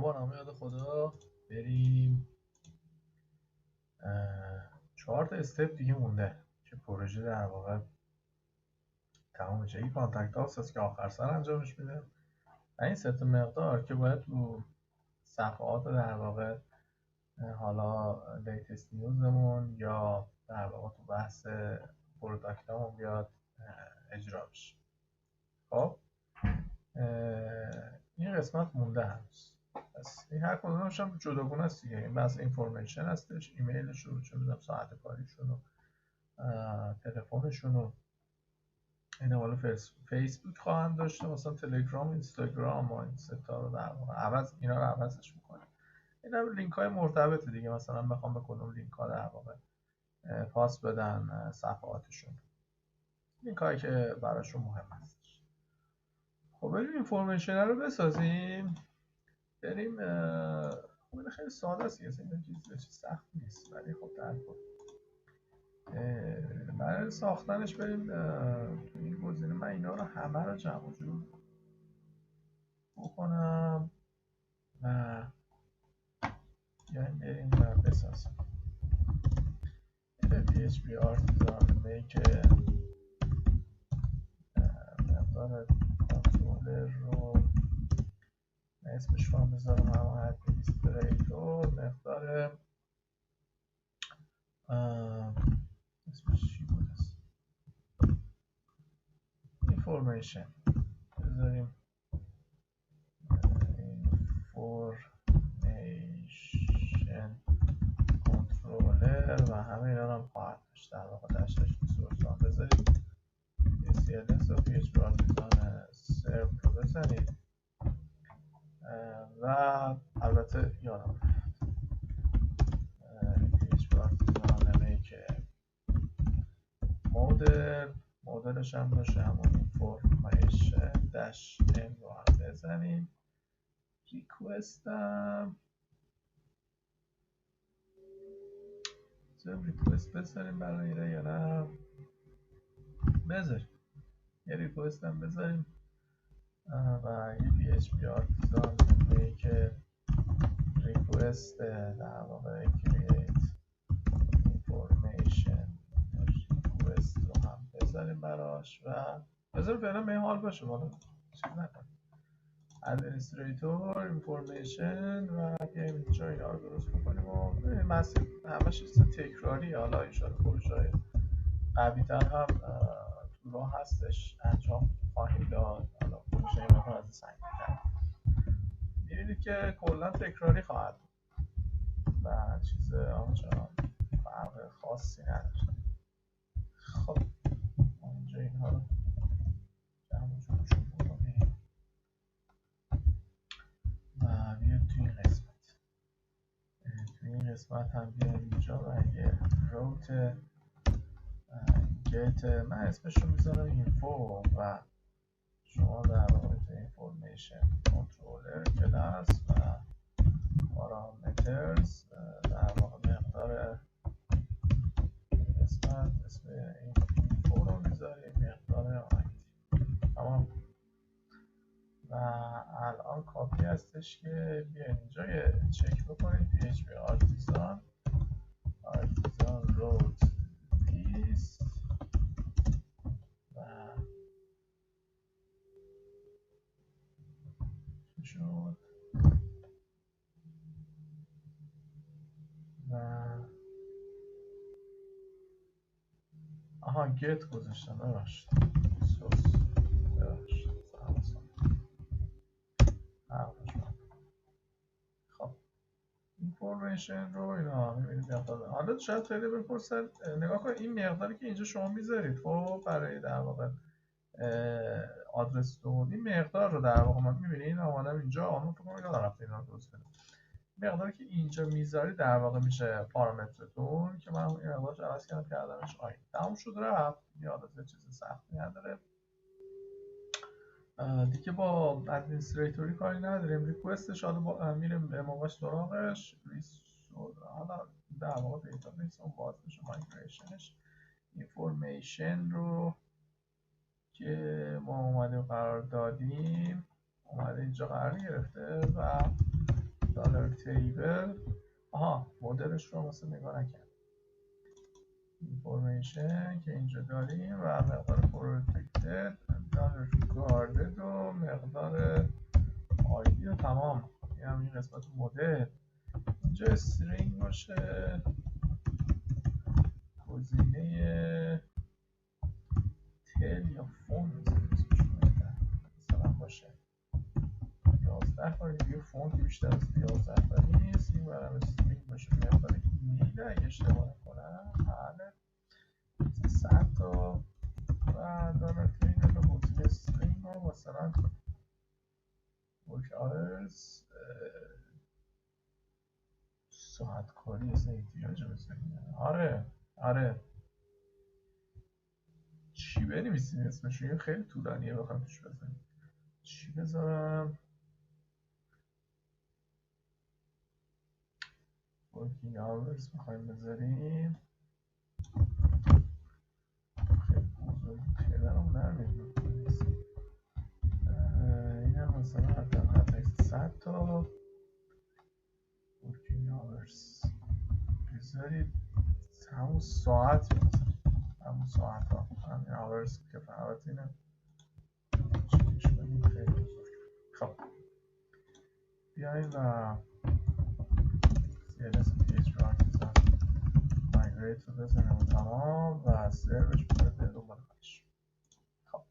با نام یاد خدا بریم. 4 تا استپ دیگه مونده که پروژه در واقع تمام بشه. این کانتکت هاست که آخر سر انجامش میده و این 3 تا مقدار که باید تو صفحات در واقع حالا لیتست نیوزمون یا در واقع تو بحث پروداکتامون بیاد اجرا بشه. خب این قسمت مونده هنوز. پس این هر کدومش هم جداگونه است دیگه. این بحث اینفورمیشن هستش، ایمیلشون رو، چه می‌دونم ساعت کاریشون و تلفنشون و این حالا فیسبوک خواهند داشته، مثلا تلگرام، اینستاگرام و این ستا رو در واقع اینا رو عوضش میکنه. این هم لینک های مرتبطه دیگه، مثلا بخوام به کدوم لینک ها در واقع پاس بدن صفحاتشون، لینک هایی که براشون مهم هستش. خب بریم اینفورمیشن رو بسازیم. بریم خب خیلی ساده است دیگه، این چیز سخت نیست، ولی خب در کل برای ساختنش بریم تو این گزینه. من اینا رو همه رو جمع و جور بکنم و بیایم بریم و بسازیم. PHP آرتیزان میک مقدار کنترلر رو اسمش رو میذارم همون ادمینستریتور، مقدار اسمش چی بود است، اینفورمیشن بذاریم اینفورمیشن کنترلر و همه اینا هم خواهد داشت در واقع داشتش ریسورس هم بذاریم. CLS و PHP آرتیزان سرو رو بزنید و البته یادم PHP آرتیزان میک مدلش هم باشه همون اینفورمیشن داش ام رو هم بزنیم. ریکوستم ریکوست بذاریم برای ایره یا نه؟ بذاریم یه ریکوست هم بذاریم و یه PHP آرتیزان میک ریکوست در واقع create information ریکوست رو هم بذاریم براش و بذاریم فعلا به این حال باشه، بالا چیز نکنیم. ادمینستریتور اینفورمیشن و بیایم اینجا اینا رو درست بکنیم و ببینیم مسیر همش چیز تکراریه. حالا انشاءالله پروژه‌های قوی‌تر هم تو راه هستش انجام خواهیم داد. حالا پروژه ما از سنگین‌تر می‌بینید که کلا تکراری خواهد بود و چیز آنچنان فرق خاصی نداره. خب اینجا اینها رو جمع جورشون بکنیم و بیایم توی این قسمت. توی این قسمت هم بیایم اینجا و یه روت گیت، من اسمش رو میذارم اینفو و شما در واقع توی اینفورمیشن کنترلر کلاس و پارامترز در واقع مقدار اسم این اینفو رو میذاریم، مقدار آیدی. تمام. و الان کافی هستش که بیاین اینجا یه چک بکنید PHP آرتیزان روت لیست و شد و آها گت گذاشتم، ببخشید خب اینفورمیشن رو اینا میبینید. حالا شاید خیلی بپرسن نگاه کن این مقداری که اینجا شما میذارید خب برای در واقع آدرس دوم، این مقدار رو در واقع من میبینید آمدم اینجا من فکر کنم اینا رفته اینا درست کنم. مقداری که اینجا میذارید در واقع میشه پارامترتون که من این مقدارش عوض کردمش آیدی. تموم شد رفت، یادت چیز سختی نداره دیگه. با ادمینستریتوری کاری نداریم. ریکوستش حالا میریم به موقعش سراغش. حالا در واقع دیتابیس اون باز میشه، مایگریشنش اینفورمیشن رو که ما اومدیم قرار دادیم اومده اینجا قرار گرفته و تیبل مدلش رو مثلا نگاه نکرد. اینفورمیشن که اینجا داریم و مقدار پروتکتد، مقدار گاردد و مقدار آیدی و تمام. این قسمت مدل. اینجا استرینگ باشه، گزینه تل یا فون مثلا باشه 11 تا. دیگه فون که بیشتر از 11 تا نیست. این برام استرینگ باشه، مقدار ایمیل اگه اشتباه نکنم بله 100 تا. و دارم تیبل و گزینه استرینگ رو مثلا ورک آورز، ساعت کاری اصلا احتیاج بزنیم. آره چی بنویسیم اسمش؟ یه خیلی طولانیه بخوام توش بزنیم. چی بذارم؟ ورکینگ آورز میخوایم بذاریم. خیلی بزرگ پدرم نمیدونم. این هم مثلا حتی 100 تا ورکینگ آورز بذارید. همون ساعت همون ساعت ها همین آورز که فقط اینه چیش کنیم خیلی بزرگ. خب بیاییم و CLS پیج رو بزنیم، مایگریت رو بزنیم و تمام و سرورش بکنیم دنبال خودش. خب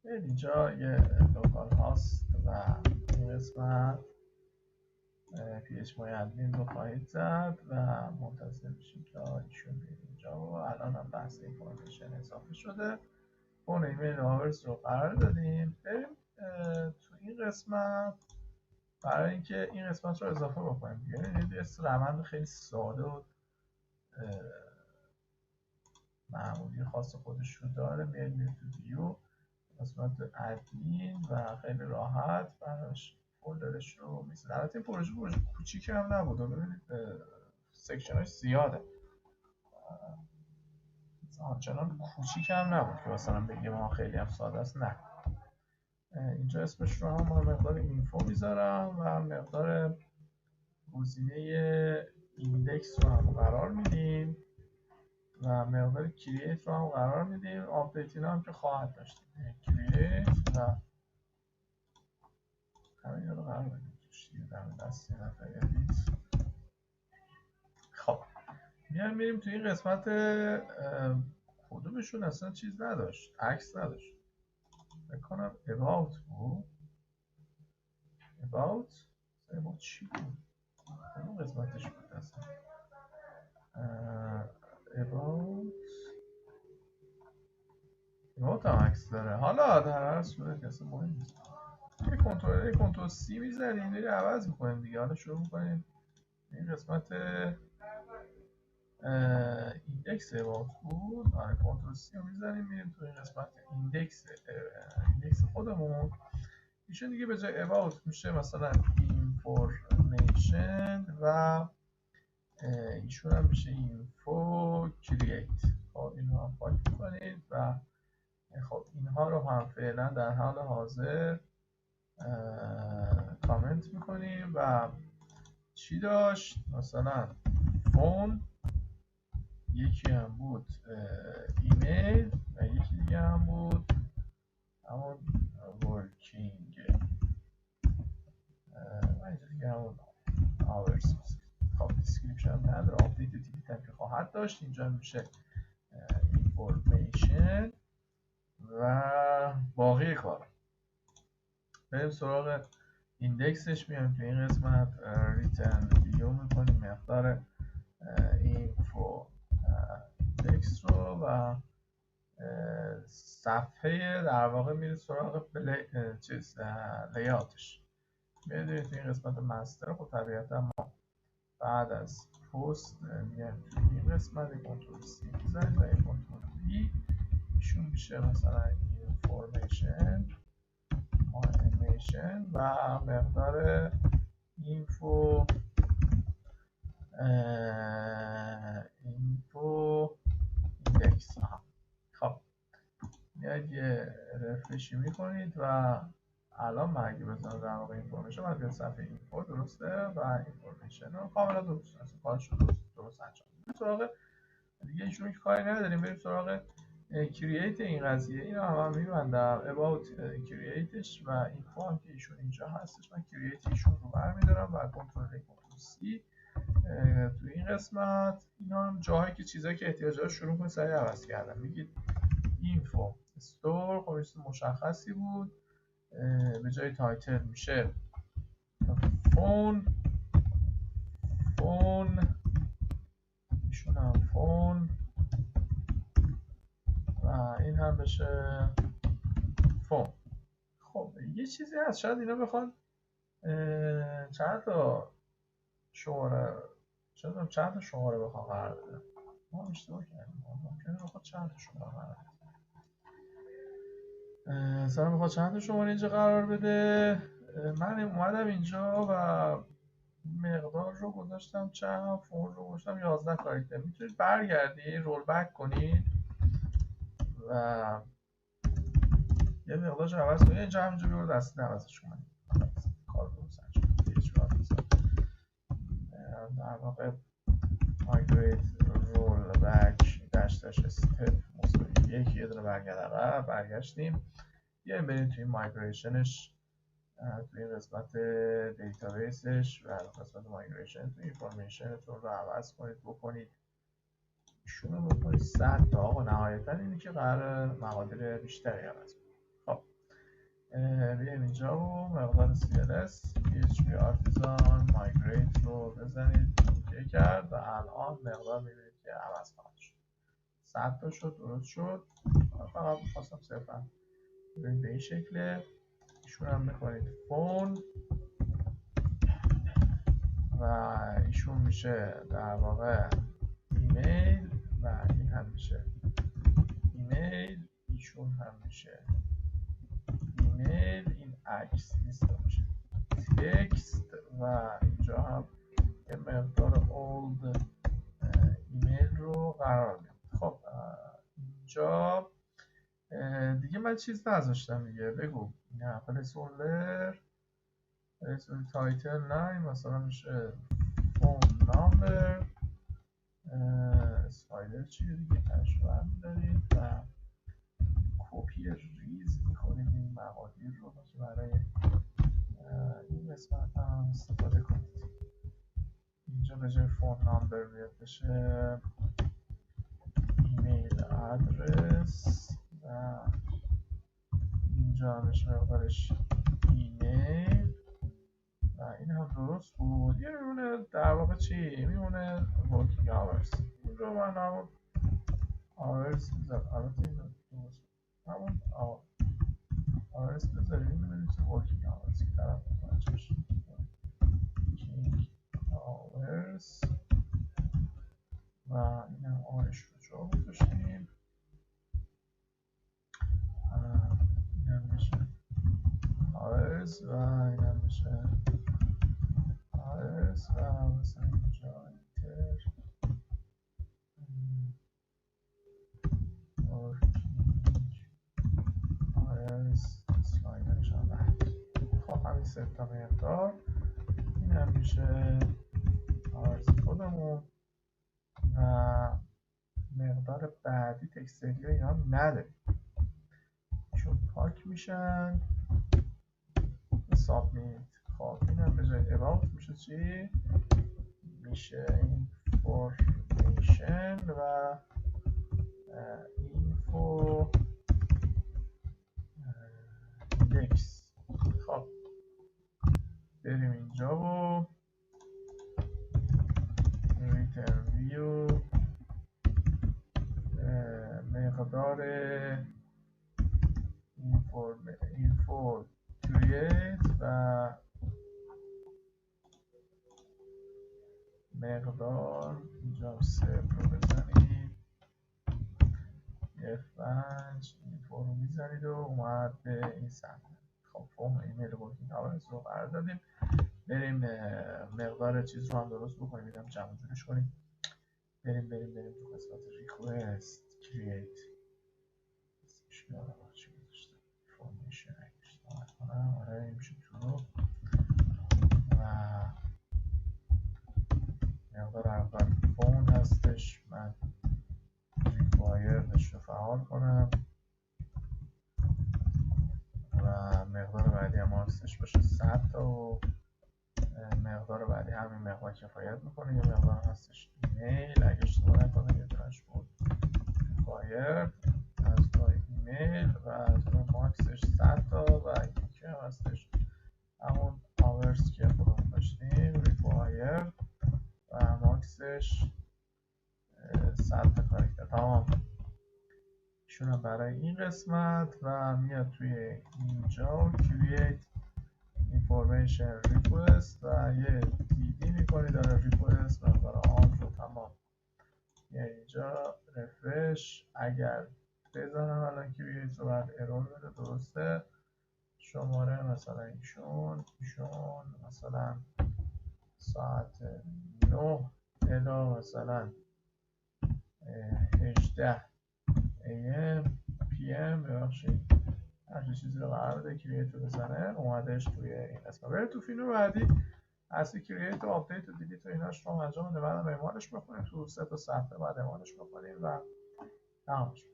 اینجا یه لوکال هاست و این قسمت PH مای ادمین رو خواهید زد و منتظر میشیم تا ایشون بیاد اینجا. و الان هم بحث اینفورمیشن اضافه شده. اون ایمیل آورز رو قرار دادیم. بریم تو این قسمت برای اینکه این قسمت رو اضافه بکنیم. یعنی یه روند خیلی ساده و معمولی خاص خودش رو داره. میریم تو ویو قسمت ادمین و خیلی راحت براش فولدرش رو میزنه. البته این پروژه کوچیک هم نبود. ببینید سکشناش زیاده، آنچنان کوچیک هم نبود که مثلا بگیم ما خیلی هم ساده است. نه، اینجا اسمش رو هم مقدار اینفو میذارم و مقدار گزینه ایندکس رو هم قرار میدیم و مقدار کرییت رو هم قرار میدیم. آپدیت اینا هم که خواهد داشتیم کرییت و همین رو قرار بدیم. خب میریم توی این قسمت. کدومشون اصلا چیز نداشت، عکس نداشت. بکنم about بود. about چی بود؟ کدوم قسمتش بود اصلا؟ about هم عکس داره. حالا در هر صورت اصلا مهم نیست. یه کنترل سی میزنیم میره عوض میکنیم دیگه. حالا شروع میکنیم این قسمت ایندکس about بود. آره کنترل سی رو میزنیم میریم تو این قسمت ایندکس خودمون. ایشون دیگه به جای about میشه مثلا information و ایشون هم میشه info create. خب اینها هم پاک میکنید و خب اینها رو هم فعلا در حال حاضر کامنت میکنیم. و چی داشت؟ مثلا فون، یکی هم بود ایمیل و یکی دیگه هم بود همون ورکینگ و اینجا دیگه همون آورز. خب دیسکریپشن هم نداره. آپدیت دیلیت هم که خواهد داشت. اینجا میشه اینفورمیشن و باقی کار. بریم سراغ ایندکسش. میایم تو این قسمت ریتن ویو میکنیم مقدار اینفو ایندکس رو و صفحه در واقع میره سراغ لیاتش. میدونید تو این قسمت مستر خب طبیعتا ما بعد از پست میایم تو این قسمت کنترل سی میزنیم و این کنترل وی ایشون میشه مثلا اینفورمیشن و مقدار اینفو ایندکس. خب میاد یه رفرشی میکنید و الان من اگه بزنم در واقع اینفورمیشن باید بیاد صفحه اینفو، درسته، و اینفورمیشن رو کاملا درست هست، کارش رو درست انجام میده. سراغ دیگه ایشون که کاری نداریم، بریم سراغ کرییت این قضیه. اینو هم میبندم about کرییتش و اینفو هم که ایشون اینجا هستش. من کرییت ایشون رو برمیدارم و کنترل سی تو این قسمت اینا هم جاهایی که چیزایی که احتیاج داره شروع کنید سریع عوض کردم. میگید اینفو استور، خب چیز مشخصی بود، به جای تایتل میشه فون ایشون هم فون و این هم بشه فون. خب یه چیزی هست، شاید اینا بخوان چند تا شماره بخوام قرار بده. ما اشتباه کردیم، ممکنه بخواد چند تا شماره قرار بده. مثلا بخواد چند تا شماره اینجا قرار بده. من اومدم اینجا و مقدار رو گذاشتم چند، فون رو گذاشتم 11 کاراکتر. میتونید برگردید رول بک کنید و یه مقدارش عوض کنید. اینجا همینجا بیارو دستی عوضش کنید. کار درست انجام بدید. در واقع migrate roll back dash step مساوی 1 یه دونه برگرد عقب. برگشتیم. بیایم بریم توی مایگریشنش، توی این قسمت دیتابیسش و قسمت مایگریشن توی اینفورمیشنتون رو عوض کنید بکنید. ایشون رو بکنید 100 تا. آقا نهایتا اینی که قرار مقادیر بیشتری عوض کنید. خب بیایم اینجا و مقدار CLS PHP آرتیزان مایگریت رو بزنید. اوکی کرد و الان مقدار میبینید که عوض خواهد شد. 100 تا شد، درست شد. فقط خواستم صرفا ببینید به این شکله. ایشون هم میکنید فون و ایشون میشه در واقع ایمیل و این هم میشه ایمیل. ایشون هم میشه ایمیل. این عکس نیست، میشه تکست و اینجا هم یه مقدار اولد ایمیل رو قرار میدم. خب اینجا دیگه من چیز نذاشتم دیگه. بگو نه پلیسولر تایتل نه، مثلا میشه فون نامبر. اسپایدر چیه دیگه تشبه میدارید و کپی ریز میکنید این مقادیر رو که برای این قسمت هم استفاده کنید. اینجا به جای فون نامبر بیاد بشه ایمیل ادرس و اینجا بشه مقدارش ایمیل و این هم درست بود. یه میمونه در واقع چی؟ میمونه working hours. این رو من همون hours بذارم. البته این رو درست همون hours بذاریم. این ببینید چه working hours که طرف متوجه بشه. working hours و این هم آرش رو جا گذاشتیم. این هم میشه hours و این هم میشه hours و مثلا اینجا اینتر سلایدرش هم رفت. خب همین سه تا مقدار. این هم میشه آرز خودمون و مقدار بعدی تکستری ها اینا نداریم چون پاک میشن. سابمیت. خب این هم به جای about میشه چی؟ میشه اینفورمیشن و اینفو ایندکس. خب بریم اینجا و ریترن ویو مقدار اینفو کرییت و مقدار اینجا سیو رو بزنید. F5 اینفو رو میزنید و اومد به این صفحه. خب فرم ایمیل ورکینگ آورز رو قرار دادیم. بریم مقدار چیز رو هم درست بکنیم. میدم جمع جورش کنیم. بریم تو قسمت ریکوست کرییت. اسمش یادم چی گذاشتم. فرمیشن کنم. آره این میشه تو و مقدار اول فون هستش، من ریکوایردش رو فعال کنم و مقدار بعدی هم هستش باشه 100 تا و مقدار بعدی همین مقدار کفایت میکنه. یه مقدار هستش ایمیل اگه اشتباه نکنم، یه دونش بود ریکوایر از نوع ایمیل و از نوع ماکسش 100 تا و یکی هم هستش همون آورس که خودمون داشتیم ریکوایر و ماکسش 100 تا کاراکتر. تمام ایشون هم برای این قسمت و میاد توی اینجا create information request و یه دیدی میکنی داره request مقدار آن رو. تمام یه اینجا رفرش اگر بزنم الان create رو بعد ارور بده. درسته شماره مثلا ایشون مثلا ساعت 9 الی مثلا 18 AM PM ببخشید هر چیزی رو قرار بده کرییت رو بزنه اومدش توی این قسمت. بره تو فیلم بعدی اصلی کرییت و آپدیت و دیلیت و ایناش رو انجام بده، بعدم اعمالش بکنیم تو 3 تا صفحه بعد اعمالش بکنیم و تمامش.